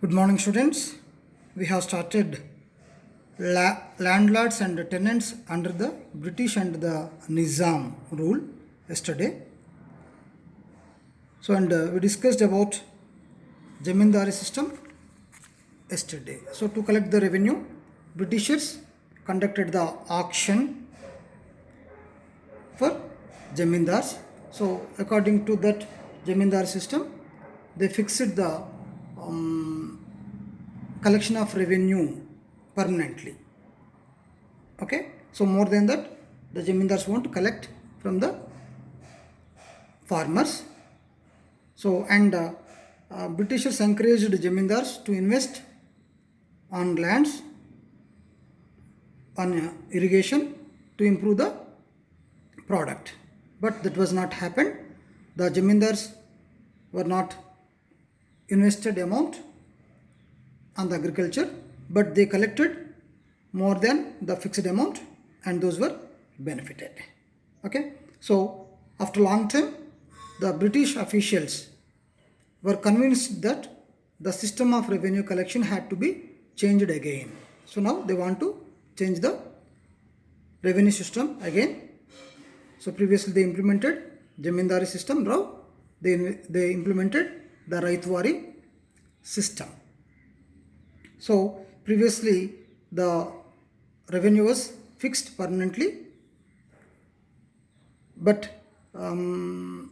Good morning, students. We have started landlords and tenants under the British and the Nizam rule yesterday. So, we discussed about Zamindari system yesterday. So, to collect the revenue, Britishers conducted the auction for Zamindars. So, according to that Zamindar system, they fixed the collection of revenue permanently. Okay, so more than that, the Zamindars won't collect from the farmers. So, and Britishers encouraged Zamindars to invest on lands, on irrigation to improve the product. But that was not happened. The Zamindars were not invested amount on the agriculture, but they collected more than the fixed amount and those were benefited. Okay, so after long time, the British officials were convinced that the system of revenue collection had to be changed again. So now they want to change the revenue system again. So previously they implemented Zamindari system, now they implemented the Raitwari system. So previously the revenue was fixed permanently, but the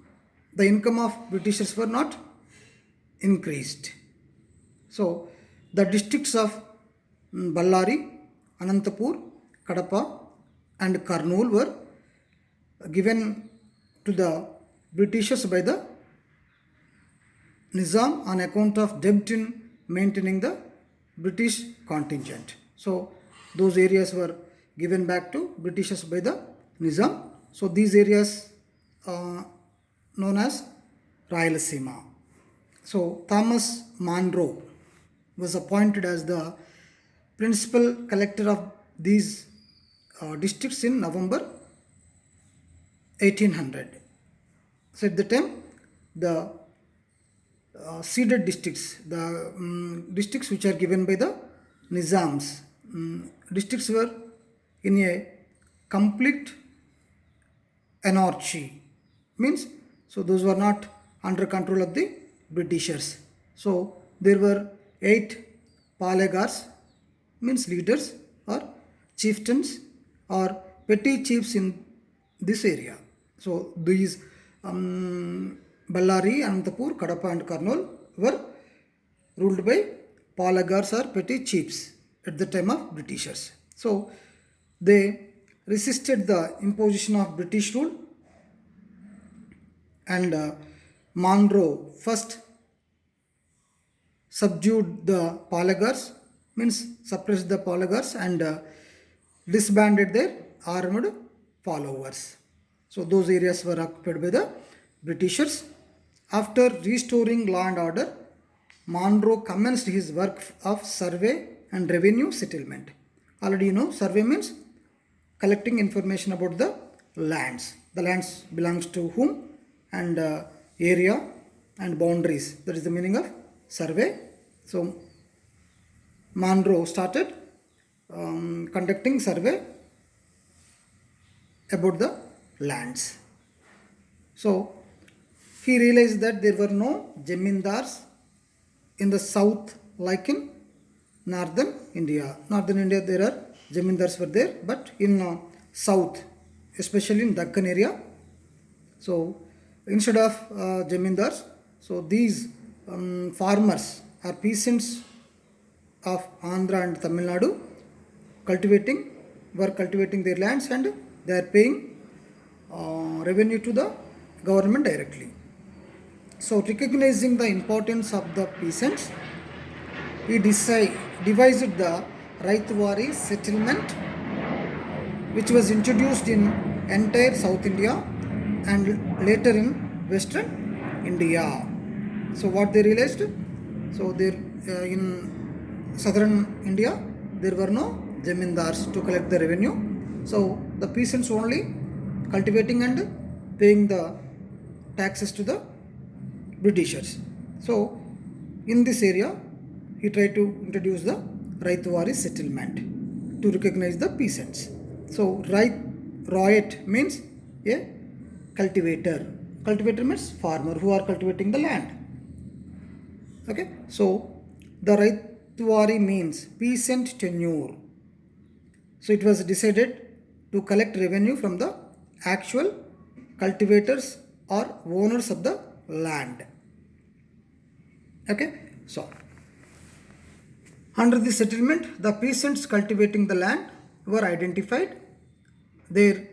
income of Britishers were not increased. So the districts of Ballari, Anantapur, Kadapa and Kurnool were given to the Britishers by the Nizam on account of debt in maintaining the British contingent. So those areas were given back to Britishers by the Nizam. So these areas known as Rayalaseema. So Thomas Monro was appointed as the principal collector of these districts in November 1800. So at the time, the ceded districts, the districts which are given by the Nizams, districts were in a complete anarchy. Means, so those were not under control of the Britishers. So there were 8 Palagars, means leaders or chieftains or petty chiefs in this area. So these Ballari, Anantapur, Kadapa and Kurnool were ruled by Palagars or petty chiefs at the time of Britishers. So they resisted the imposition of British rule, and Monro first subdued the Palagars, means suppressed the Palagars and disbanded their armed followers. So those areas were occupied by the Britishers. After restoring law and order, Monro commenced his work of survey and revenue settlement. Already you know, survey means collecting information about the lands. The lands belongs to whom and area and boundaries. That is the meaning of survey. So Monro started conducting survey about the lands. So he realized that there were no Zamindars in the south like in northern India. Northern India there are Zamindars were there, but in south, especially in Deccan area, so instead of Zamindars, so these farmers are peasants of Andhra and Tamil Nadu were cultivating their lands and they are paying revenue to the government directly. So recognizing the importance of the peasants, he devised the Raitwari settlement, which was introduced in entire South India and later in Western India. So what they realized, so there in Southern India there were no Zamindars to collect the revenue. So the peasants only cultivating and paying the taxes to the Britishers. So in this area he tried to introduce the Raitwari settlement to recognize the peasants. So Rayat means a cultivator. Cultivator means farmer who are cultivating the land. Okay, so the Raitwari means peasant tenure. So it was decided to collect revenue from the actual cultivators or owners of the land. Okay, so under the settlement, the peasants cultivating the land were identified. Their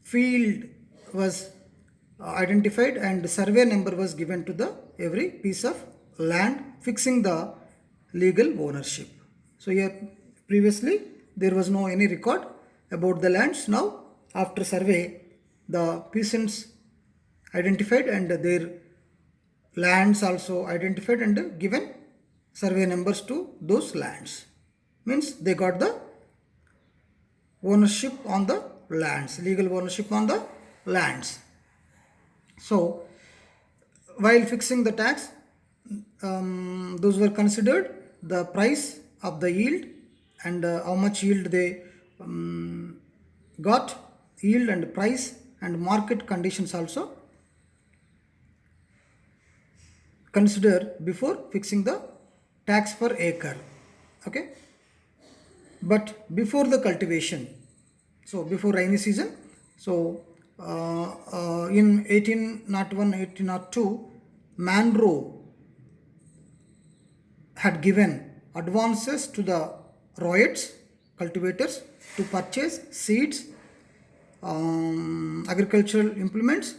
field was identified and survey number was given to the every piece of land, fixing the legal ownership. So here previously there was no any record about the lands. Now after survey, the peasants identified and their lands also identified and given survey numbers to those lands. Means they got the ownership on the lands, legal ownership on the lands. So while fixing the tax, those were considered the price of the yield and how much yield they got, yield and price and market conditions also consider before fixing the tax per acre. Okay, but before the cultivation, so before rainy season, so in 1801 1802 Monroe had given advances to the Ryots cultivators to purchase seeds, agricultural implements,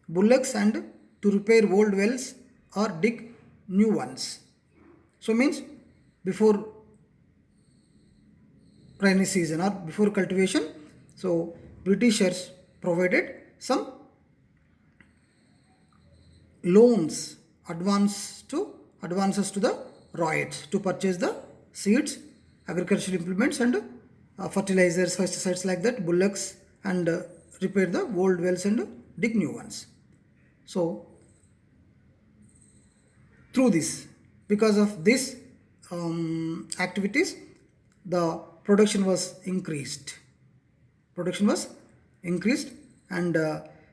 bullocks and to repair old wells or dig new ones. So means before rainy season or before cultivation, so Britishers provided some loans, advances to the Ryots to purchase the seeds, agricultural implements and fertilizers, pesticides like that, bullocks and repair the old wells and dig new ones. So through this, because of this activities, the production was increased. And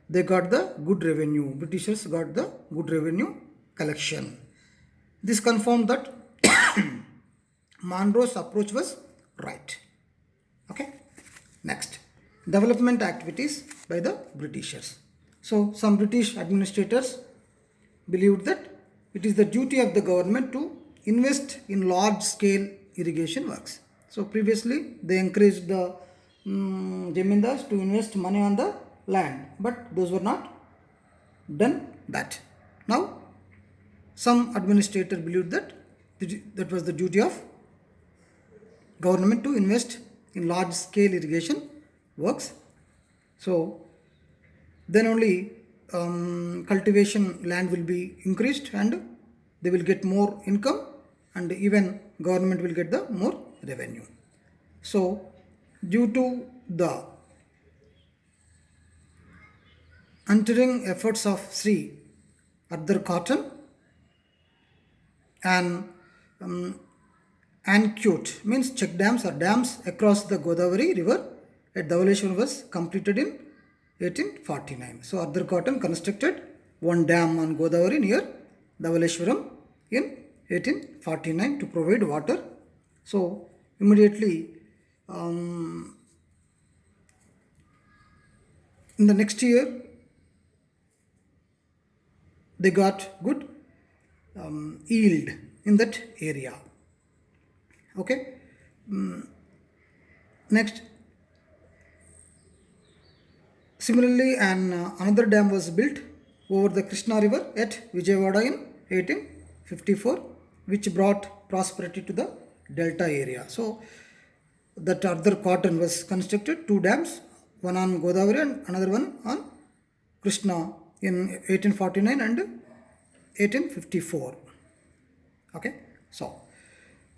they got the good revenue. Britishers got the good revenue collection. This confirmed that Monroe's approach was right. Okay. Next, development activities by the Britishers. So some British administrators believed that it is the duty of the government to invest in large scale irrigation works. So previously they encouraged the Jamindars to invest money on the land, but those were not done that. Now some administrator believed that that was the duty of government to invest in large scale irrigation works. So then only cultivation land will be increased and they will get more income and even government will get the more revenue. So due to the untiring efforts of Sri Ardhar Cotton and Ancute means check dams or dams across the Godavari river at Dhavaleshwaram was completed in 1849. So Ardhar Cotton constructed one dam on Godavari near Dhavaleshwaram in 1849 to provide water. So immediately in the next year they got good yield in that area. Okay. Next, similarly another dam was built over the Krishna river at Vijayawada in 1854, which brought prosperity to the delta area. So that Ardhar Cotton was constructed two dams, one on Godavari and another one on Krishna in 1849 and 1854. Okay. So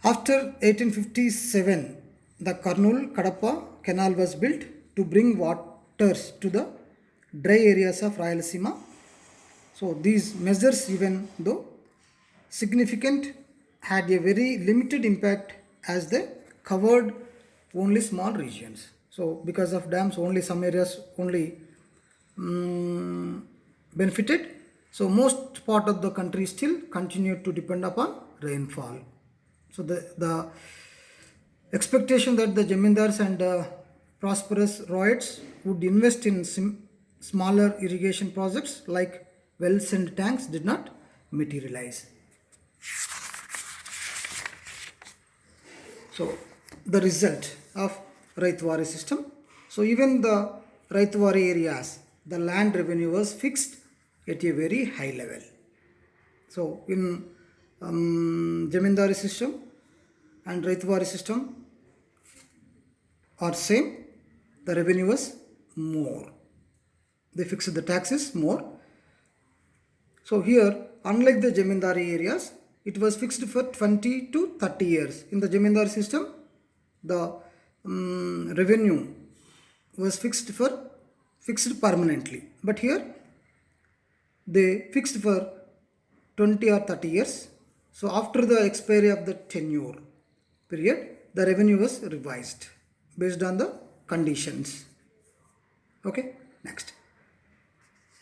after 1857, the Kurnool Kadapa canal was built to bring waters to the dry areas of Rayalaseema. So these measures, even though significant, had a very limited impact as they covered only small regions. So because of dams, only some areas only benefited. So most part of the country still continued to depend upon rainfall. So the expectation that the Jamindars and prosperous royals would invest in smaller irrigation projects like wells and tanks did not materialize. So the result of Raitwari system. So even the Raitwari areas, the land revenue was fixed at a very high level. So in Jamindari system and Raitwari system are same, the revenue was more. They fixed the taxes more. So here, unlike the Jamindari areas, it was fixed for 20 to 30 years. In the Jamindari system, the revenue was fixed permanently. But here, they fixed for 20 or 30 years. So after the expiry of the tenure period, the revenue was revised based on the conditions. Okay, next.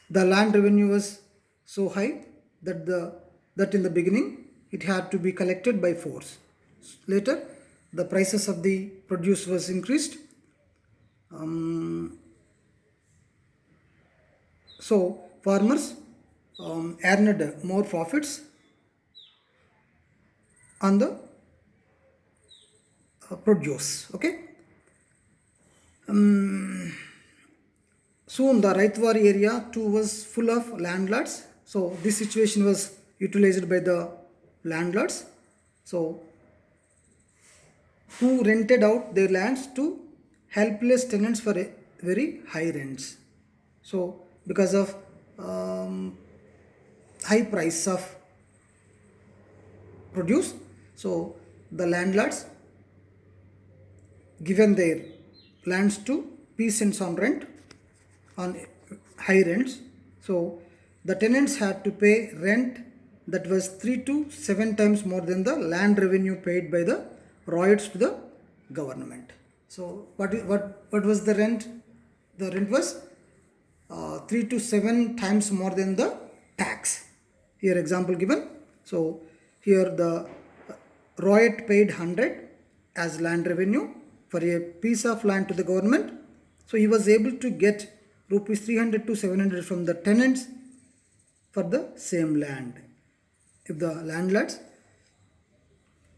The land revenue was so high that in the beginning it had to be collected by force. Later, the prices of the produce was increased. So farmers earned more profits on the produce. Okay. Soon the Raitwari area too was full of landlords. So this situation was utilized by the landlords. So who rented out their lands to helpless tenants for a very high rents. So because of high price of produce, so the landlords given their lands to peasants on rent, on high rents. So the tenants had to pay rent that was 3 to 7 times more than the land revenue paid by the royals to the government. So what was the rent? The rent was 3 to 7 times more than the tax. Here example given. So here the royal paid 100 as land revenue for a piece of land to the government. So he was able to get rupees 300 to 700 from the tenants for the same land. If the landlords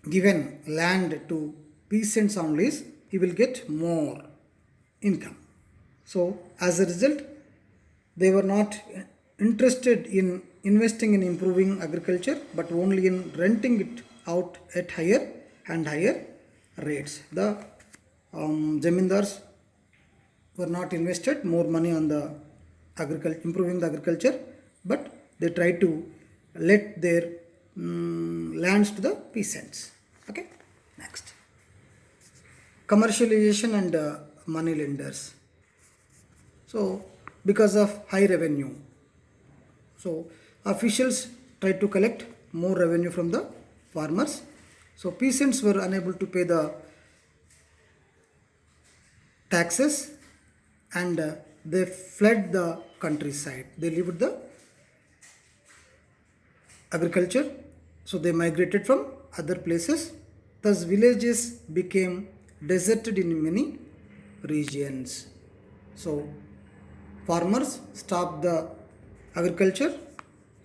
given land to peasants on lease, he will get more income. So as a result, they were not interested in investing in improving agriculture, but only in renting it out at higher and higher rates. The Jamindars were not invested more money on the improving the agriculture, but they try to let their lands to the peasants. Okay, next. Commercialization and money lenders. So because of high revenue, so officials tried to collect more revenue from the farmers. So peasants were unable to pay the taxes and they fled the countryside. They left the agriculture, so they migrated from other places. Thus villages became deserted in many regions. So farmers stopped the agriculture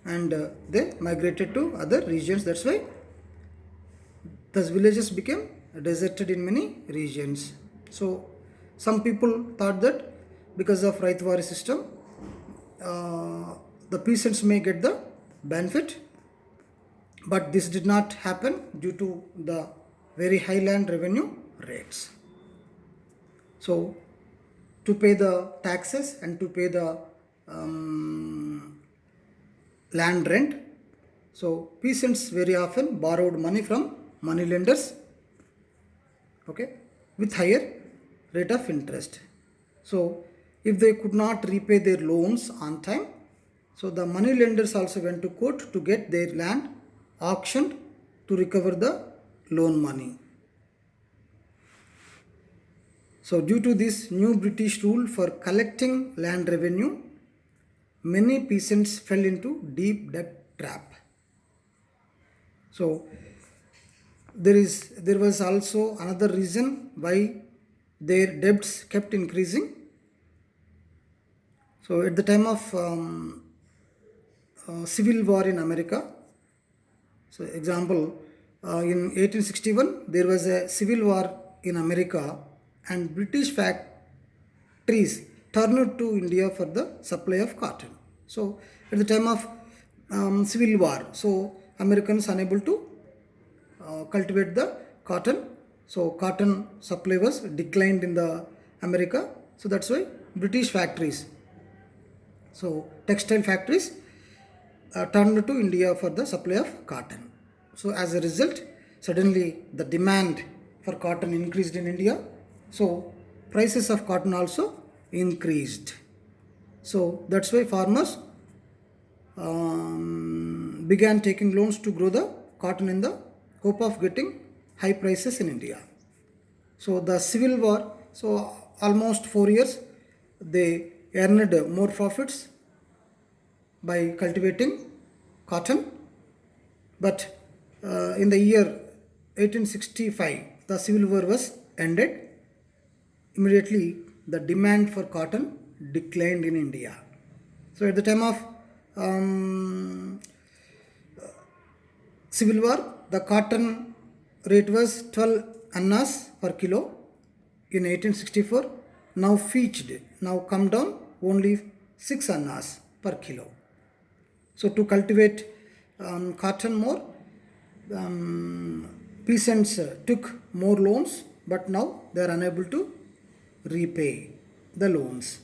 and they migrated to other regions. That's why thus villages became deserted in many regions. So some people thought that because of Raitwari system, the peasants may get the benefit, but this did not happen due to the very high land revenue rates. So to pay the taxes and to pay the land rent, so peasants very often borrowed money from money lenders, okay, with higher rate of interest. So if they could not repay their loans on time, so the money lenders also went to court to get their land auctioned to recover the loan money. So due to this new British rule for collecting land revenue, many peasants fell into deep debt trap. So there was also another reason why their debts kept increasing. So at the time of civil war in America, so example, in 1861 there was a civil war in America, and British factories turned to India for the supply of cotton. So at the time of civil war, so Americans unable to cultivate the cotton, so cotton supply was declined in the America. So that's why British factories, so textile factories turned to India for the supply of cotton. So as a result, suddenly the demand for cotton increased in India. So prices of cotton also increased. So that's why farmers began taking loans to grow the cotton in the hope of getting high prices in India. So the civil war, so almost 4 years, they earned more profits by cultivating cotton. But in the year 1865, the civil war was ended. Immediately, the demand for cotton declined in India. So at the time of civil war, the cotton rate was 12 annas per kilo in 1864. Now fetched, now come down only 6 annas per kilo. So to cultivate cotton more, peasants took more loans, but now they are unable to repay the loans.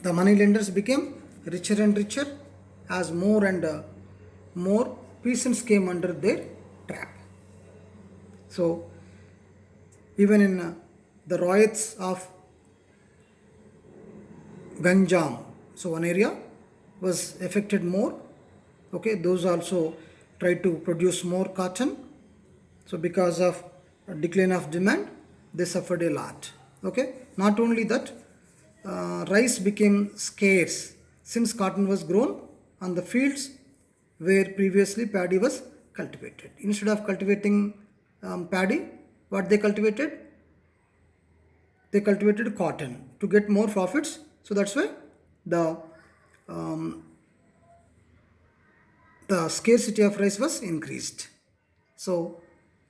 The money lenders became richer and richer as more and more peasants came under their trap. So even in the riots of Ganjam, so one area was affected more. Okay, those also tried to produce more cotton. So because of decline of demand, they suffered a lot. Okay, not only that, rice became scarce since cotton was grown on the fields where previously paddy was cultivated. Instead of cultivating paddy, what they cultivated? They cultivated cotton to get more profits. So that's why the the scarcity of rice was increased. So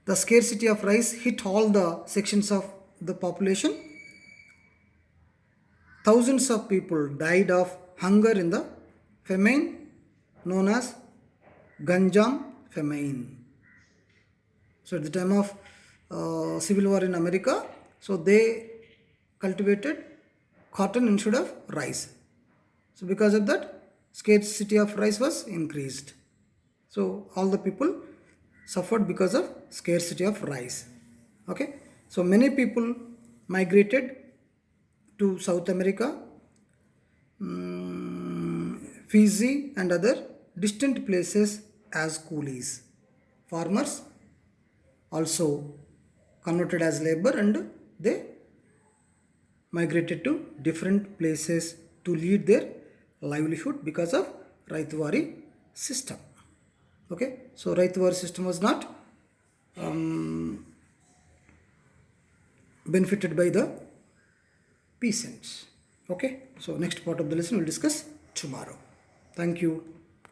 the scarcity of rice hit all the sections of the population. Thousands of people died of hunger in the famine known as Ganjam famine. So at the time of civil war in America, so they cultivated cotton instead of rice. So because of that, scarcity of rice was increased. So all the people suffered because of scarcity of rice. Okay, so many people migrated to South America, Fiji and other distant places as coolies. Farmers also converted as labor, and they migrated to different places to lead their livelihood because of Raituvari system. Okay, so Raituvari system was not benefited by the peasants. Okay, so next part of the lesson we'll discuss tomorrow. Thank you.